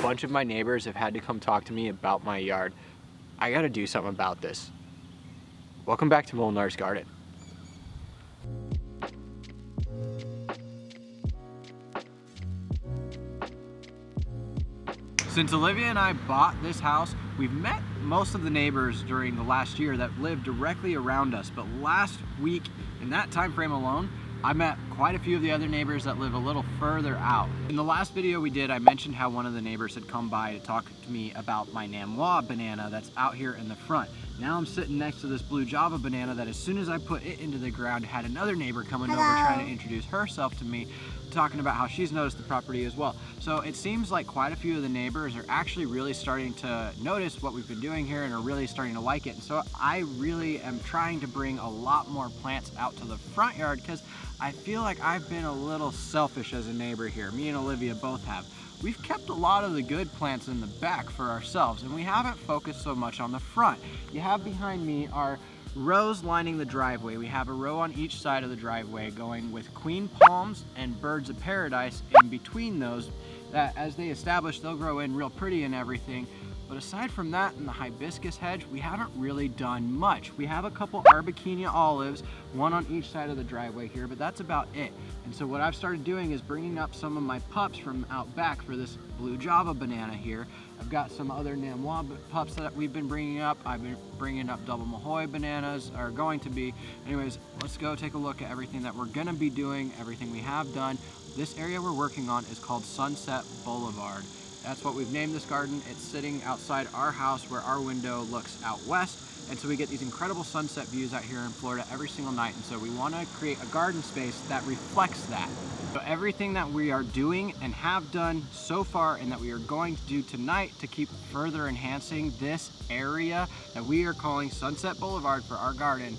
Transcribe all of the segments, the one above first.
bunch of my neighbors have had to come talk to me about my yard. I gotta do something about this. Welcome back to Molnar's Garden. Since Olivia and I bought this house, we've met most of the neighbors during the last year that lived directly around us. But last week, in that time frame alone, I met quite a few of the other neighbors that live a little further out. In the last video we did, I mentioned how one of the neighbors had come by to talk to me about my Namwa banana that's out here in the front. Now I'm sitting next to this blue Java banana that as soon as I put it into the ground, had another neighbor coming over trying to introduce herself to me, talking about how she's noticed the property as well. So it seems like quite a few of the neighbors are actually really starting to notice what we've been doing here and are really starting to like it. And so I really am trying to bring a lot more plants out to the front yard because I feel like I've been a little selfish as a neighbor here. Me and Olivia both have. We've kept a lot of the good plants in the back for ourselves and we haven't focused so much on the front. You have behind me our rows lining the driveway. We have a row on each side of the driveway going with queen palms and birds of paradise in between those that as they establish they'll grow in real pretty and everything. But aside from that and the hibiscus hedge, we haven't really done much. We have a couple Arbequina olives, one on each side of the driveway here, but that's about it. And so what I've started doing is bringing up some of my pups from out back for this blue Java banana here. I've got some other Namwa pups that we've been bringing up. I've been bringing up double Mahoy bananas, are going to be. Anyways, let's go take a look at everything that we're gonna be doing, everything we have done. This area we're working on is called Sunset Boulevard. That's what we've named this garden. It's sitting outside our house where our window looks out west. And so we get these incredible sunset views out here in Florida every single night. And so we want to create a garden space that reflects that. So everything that we are doing and have done so far and that we are going to do tonight to keep further enhancing this area that we are calling Sunset Boulevard for our garden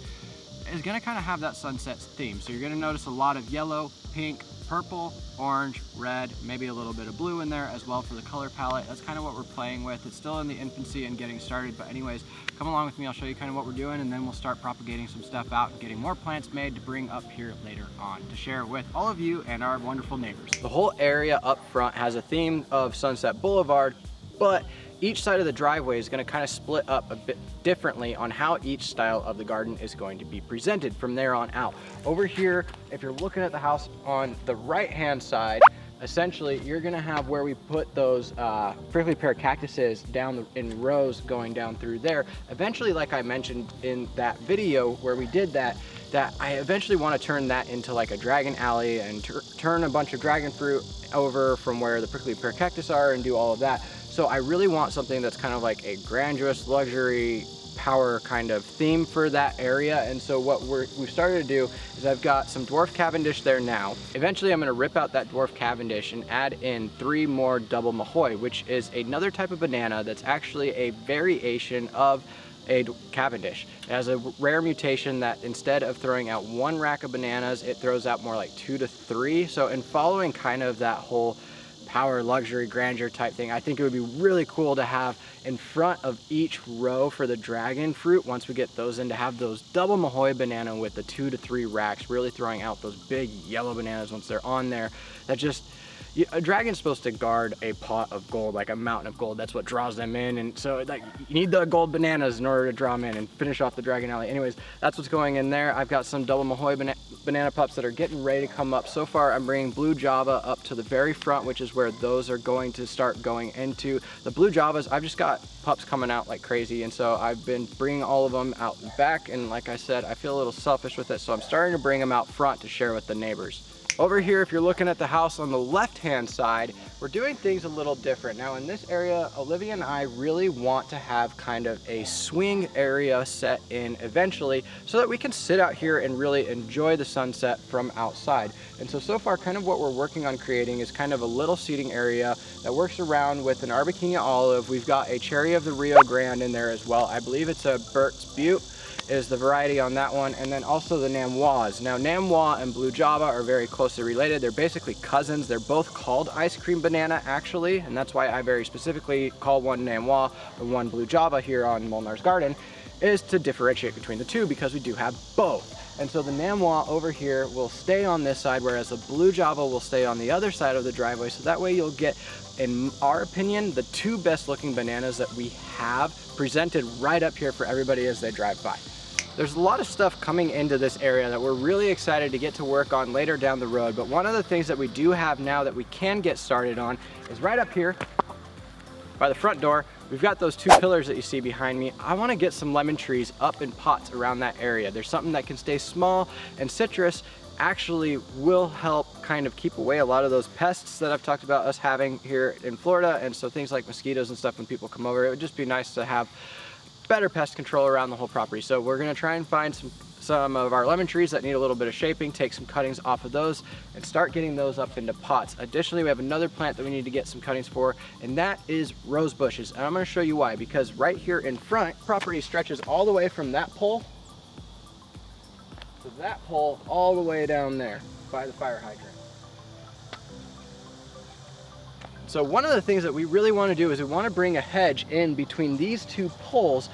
is going to kind of have that sunset theme. So you're going to notice a lot of yellow, pink, purple, orange, red, maybe a little bit of blue in there as well for the color palette. That's kind of what we're playing with. It's still in the infancy and getting started, but anyways, come along with me. I'll show you kind of what we're doing and then we'll start propagating some stuff out and getting more plants made to bring up here later on to share with all of you and our wonderful neighbors. The whole area up front has a theme of Sunset Boulevard, but each side of the driveway is going to kind of split up a bit differently on how each style of the garden is going to be presented from there on out. Over here, if you're looking at the house on the right hand side, essentially you're going to have where we put those prickly pear cactuses down in rows going down through there. Eventually, like I mentioned in that video where we did that I eventually want to turn that into like a dragon alley and turn a bunch of dragon fruit over from where the prickly pear cactus are and do all of that. So I really want something that's kind of like a grandiose luxury power kind of theme for that area. And so what we've started to do is I've got some dwarf Cavendish there now. Eventually I'm going to rip out that dwarf Cavendish and add in 3 more double Mahoy, which is another type of banana that's actually a variation of a Cavendish. It has a rare mutation that instead of throwing out 1 rack of bananas, it throws out more like 2 to 3. So in following kind of that whole power, luxury, grandeur type thing, I think it would be really cool to have in front of each row for the dragon fruit, once we get those in, to have those double Mahoy banana with the 2 to 3 racks, really throwing out those big yellow bananas once they're on there. That just, a dragon's supposed to guard a pot of gold, like a mountain of gold. That's what draws them in. And so like you need the gold bananas in order to draw them in and finish off the dragon alley. Anyways, that's what's going in there. I've got some double Mahoy banana pups that are getting ready to come up. So far, I'm bringing blue Java up to the very front, which is where those are going to start going into. The blue Javas, I've just got pups coming out like crazy. And so I've been bringing all of them out back. And like I said, I feel a little selfish with it. So I'm starting to bring them out front to share with the neighbors. Over here, if you're looking at the house on the left-hand side, we're doing things a little different. Now in this area, Olivia and I really want to have kind of a swing area set in eventually so that we can sit out here and really enjoy the sunset from outside. And so far kind of what we're working on creating is kind of a little seating area that works around with an Arbequina olive. We've got a cherry of the Rio Grande in there as well. I believe it's a Burt's Butte is the variety on that one, and then also the Namwas. Now Namwa and blue Java are very closely related. They're basically cousins. They're both called ice cream banana actually, and that's why I very specifically call one Namwa and one blue Java here on Molnar's Garden, is to differentiate between the two because we do have both. And so the Namwa over here will stay on this side, whereas the Blue Java will stay on the other side of the driveway. So that way you'll get, in our opinion, the two best looking bananas that we have presented right up here for everybody as they drive by. There's a lot of stuff coming into this area that we're really excited to get to work on later down the road. But one of the things that we do have now that we can get started on is right up here by the front door. We've got those two pillars that you see behind me. I want to get some lemon trees up in pots around that area. There's something that can stay small, and citrus actually will help kind of keep away a lot of those pests that I've talked about us having here in Florida. And so things like mosquitoes and stuff, when people come over, it would just be nice to have better pest control around the whole property. So we're gonna try and find some of our lemon trees that need a little bit of shaping, take some cuttings off of those and start getting those up into pots. Additionally, we have another plant that we need to get some cuttings for, and that is rose bushes. And I'm gonna show you why, because right here in front, property stretches all the way from that pole to that pole, all the way down there by the fire hydrant. So one of the things that we really want to do is we want to bring a hedge in between these two poles,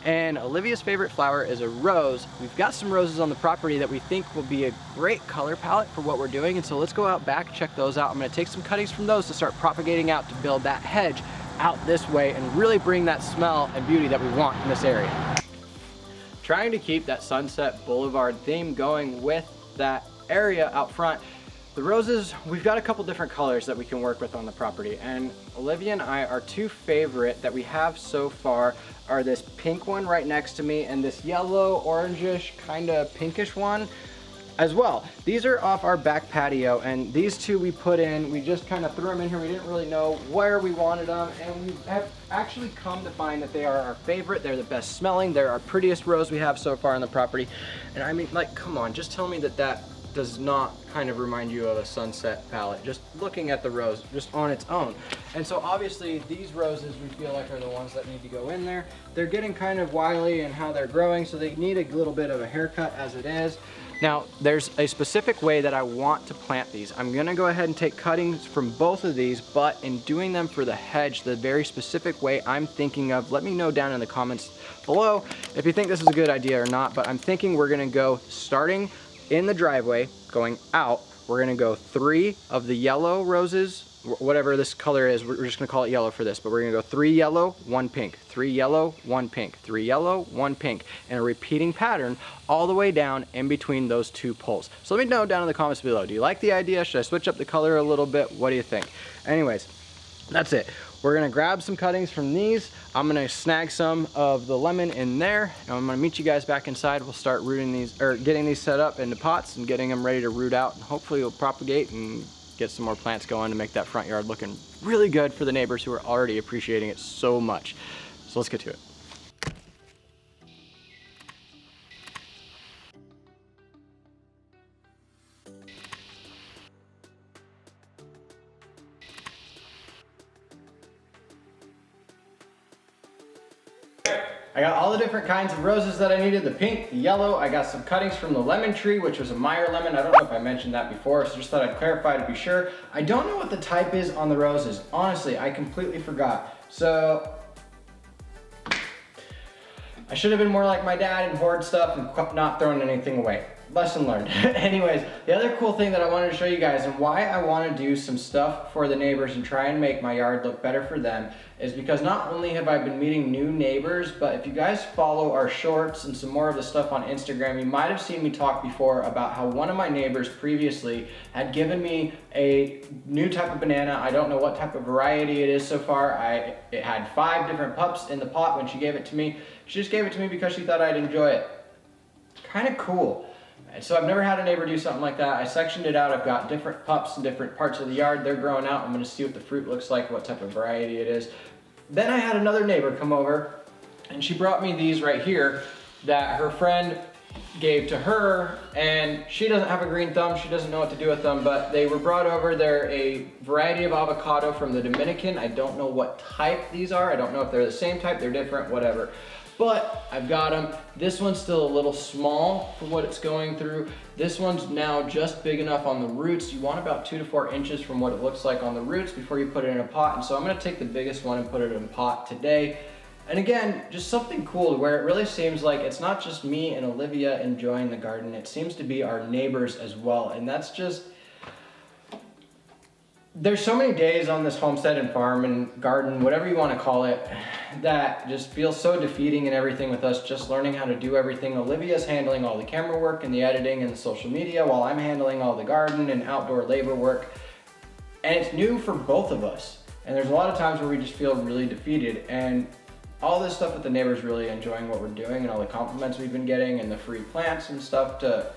and Olivia's favorite flower is a rose. We've got some roses on the property that we think will be a great color palette for what we're doing, and so let's go out back, check those out. I'm going to take some cuttings from those to start propagating out to build that hedge out this way and really bring that smell and beauty that we want in this area. Trying to keep that Sunset Boulevard theme going with that area out front. The roses, we've got a couple different colors that we can work with on the property, and Olivia and I, our two favorite that we have so far are this pink one right next to me and this yellow, orangish, kind of pinkish one as well. These are off our back patio, and these two we put in, we just kind of threw them in here. We didn't really know where we wanted them, and we have actually come to find that they are our favorite. They're the best smelling. They're our prettiest rose we have so far on the property. And I mean, like, come on, just tell me that that does not kind of remind you of a sunset palette, just looking at the rose just on its own. And so obviously these roses we feel like are the ones that need to go in there. They're getting kind of wily in how they're growing, so they need a little bit of a haircut as it is. Now there's a specific way that I want to plant these. I'm gonna go ahead and take cuttings from both of these, but in doing them for the hedge, the very specific way I'm thinking of, let me know down in the comments below if you think this is a good idea or not. But I'm thinking we're gonna go starting in the driveway, going out, we're gonna go 3 of the yellow roses, whatever this color is, we're just gonna call it yellow for this, but we're gonna go 3 yellow, 1 pink, 3 yellow, 1 pink, 3 yellow, 1 pink, in a repeating pattern all the way down in between those two poles. So let me know down in the comments below, do you like the idea? Should I switch up the color a little bit? What do you think? Anyways, that's it. We're gonna grab some cuttings from these. I'm gonna snag some of the lemon in there, and I'm gonna meet you guys back inside. We'll start rooting these, or getting these set up into pots and getting them ready to root out, and hopefully it'll propagate and get some more plants going to make that front yard looking really good for the neighbors who are already appreciating it so much. So let's get to it. I got all the different kinds of roses that I needed, the pink, the yellow. I got some cuttings from the lemon tree, which was a Meyer lemon. I don't know if I mentioned that before, so just thought I'd clarify to be sure. I don't know what the type is on the roses. Honestly, I completely forgot. So I should have been more like my dad and hoard stuff and not throwing anything away. Lesson learned. Anyways, the other cool thing that I wanted to show you guys and why I want to do some stuff for the neighbors and try and make my yard look better for them is because not only have I been meeting new neighbors, but if you guys follow our shorts and some more of the stuff on Instagram, you might have seen me talk before about how one of my neighbors previously had given me a new type of banana. I don't know what type of variety it is so far. It had 5 different pups in the pot when she gave it to me. She just gave it to me because she thought I'd enjoy it. Kind of cool. And so I've never had a neighbor do something like that. I sectioned it out. I've got different pups in different parts of the yard. They're growing out. I'm going to see what the fruit looks like, what type of variety it is. Then I had another neighbor come over, and she brought me these right here that her friend gave to her, and she doesn't have a green thumb. She doesn't know what to do with them, but they were brought over. They're a variety of avocado from the Dominican. I don't know what type these are. I don't know if they're the same type, they're different, whatever. But I've got them. This one's still a little small for what it's going through. This one's now just big enough on the roots. You want about 2 to 4 inches from what it looks like on the roots before you put it in a pot. And so I'm gonna take the biggest one and put it in a pot today. And again, just something cool where it really seems like it's not just me and Olivia enjoying the garden, it seems to be our neighbors as well. And that's just, there's so many days on this homestead and farm and garden, whatever you want to call it, that just feels so defeating and everything with us just learning how to do everything. Olivia's handling all the camera work and the editing and the social media while I'm handling all the garden and outdoor labor work. And it's new for both of us. And there's a lot of times where we just feel really defeated, and all this stuff with the neighbors really enjoying what we're doing and all the compliments we've been getting and the free plants and stuff to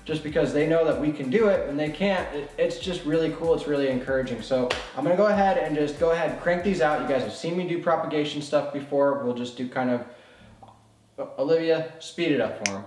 just because they know that we can do it and they can't, it's just really cool. It's really encouraging. So I'm gonna go ahead and crank these out. You guys have seen me do propagation stuff before. We'll just do kind of, Olivia, speed it up for them.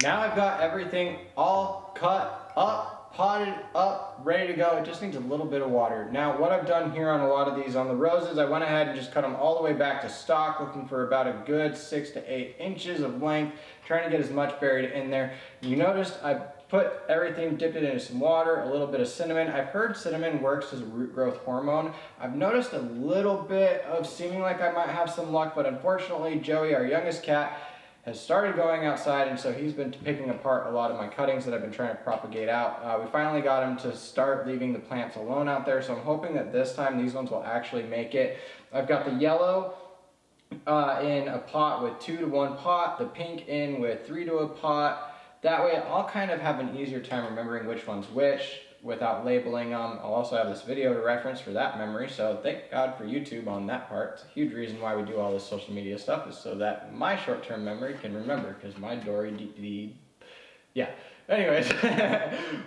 Now I've got everything all cut up, potted up, ready to go. It just needs a little bit of water. Now what I've done here on a lot of these, on the roses, I went ahead and just cut them all the way back to stock, looking for about a good 6 to 8 inches of length, trying to get as much buried in there. You noticed I put everything, dipped it into some water, a little bit of cinnamon. I've heard cinnamon works as a root growth hormone. I've noticed a little bit of seeming like I might have some luck, but unfortunately Joey, our youngest cat, has started going outside, and so he's been picking apart a lot of my cuttings that I've been trying to propagate out. We finally got him to start leaving the plants alone out there, so I'm hoping that this time these ones will actually make it. I've got the yellow in a pot with 2 to 1 pot, the pink in with 3 to a pot. That way I'll kind of have an easier time remembering which one's which without labeling them. I'll also have this video to reference for that memory, so thank God for YouTube on that part. It's a huge reason why we do all this social media stuff, is so that my short-term memory can remember, because my yeah. Anyways,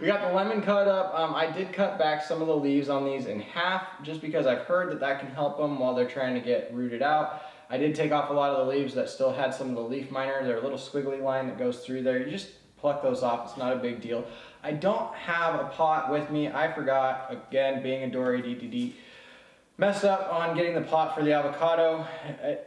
we got the lemon cut up. I did cut back some of the leaves on these in half, just because I've heard that that can help them while they're trying to get rooted out. I did take off a lot of the leaves that still had some of the leaf minor. They're a little squiggly line that goes through there. You just pluck those off, it's not a big deal. I don't have a pot with me. I forgot, again, being a Dory DTD. Messed up on getting the pot for the avocado.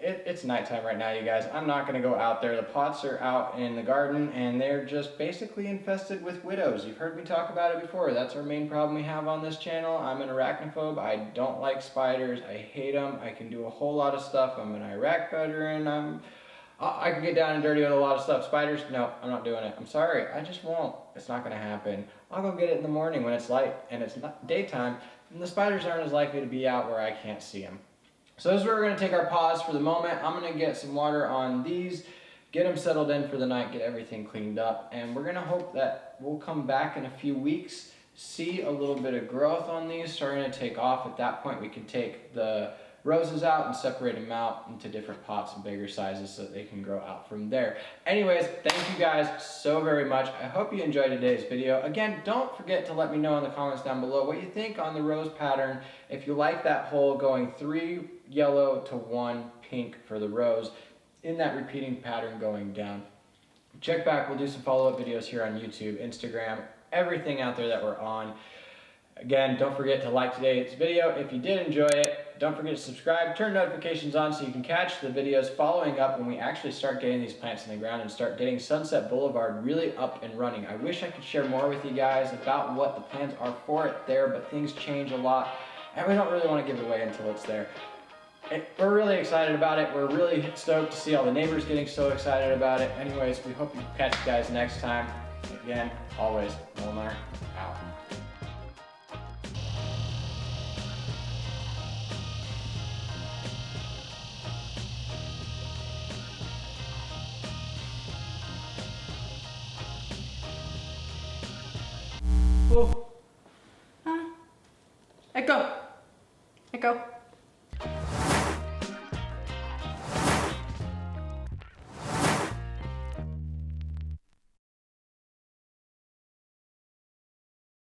It's nighttime right now, you guys. I'm not gonna go out there. The pots are out in the garden and they're just basically infested with widows. You've heard me talk about it before. That's our main problem we have on this channel. I'm an arachnophobe. I don't like spiders. I hate them. I can do a whole lot of stuff. I'm an Iraq veteran. I can get down and dirty with a lot of stuff. Spiders, no, I'm not doing it. I'm sorry, I just won't. It's not gonna happen. I'll go get it in the morning when it's light and it's not daytime, and the spiders aren't as likely to be out where I can't see them. So this is where we're gonna take our pause for the moment. I'm gonna get some water on these, get them settled in for the night, get everything cleaned up, and we're gonna hope that we'll come back in a few weeks, see a little bit of growth on these starting to take off. At that point, we can take the roses out and separate them out into different pots and bigger sizes so that they can grow out from there. Anyways, thank you guys so very much. I hope you enjoyed today's video. Again, don't forget to let me know in the comments down below what you think on the rose pattern. If you like that whole going 3 yellow to 1 pink for the rose in that repeating pattern going down. Check back, we'll do some follow-up videos here on YouTube, Instagram, everything out there that we're on. Again, don't forget to like today's video. If you did enjoy it, don't forget to subscribe, turn notifications on so you can catch the videos following up when we actually start getting these plants in the ground and start getting Sunset Boulevard really up and running. I wish I could share more with you guys about what the plans are for it there, but things change a lot and we don't really want to give it away until it's there. We're really excited about it. We're really stoked to see all the neighbors getting so excited about it. Anyways, we hope you catch you guys next time. Again, always, Molnar out. Oh. Echo. Echo.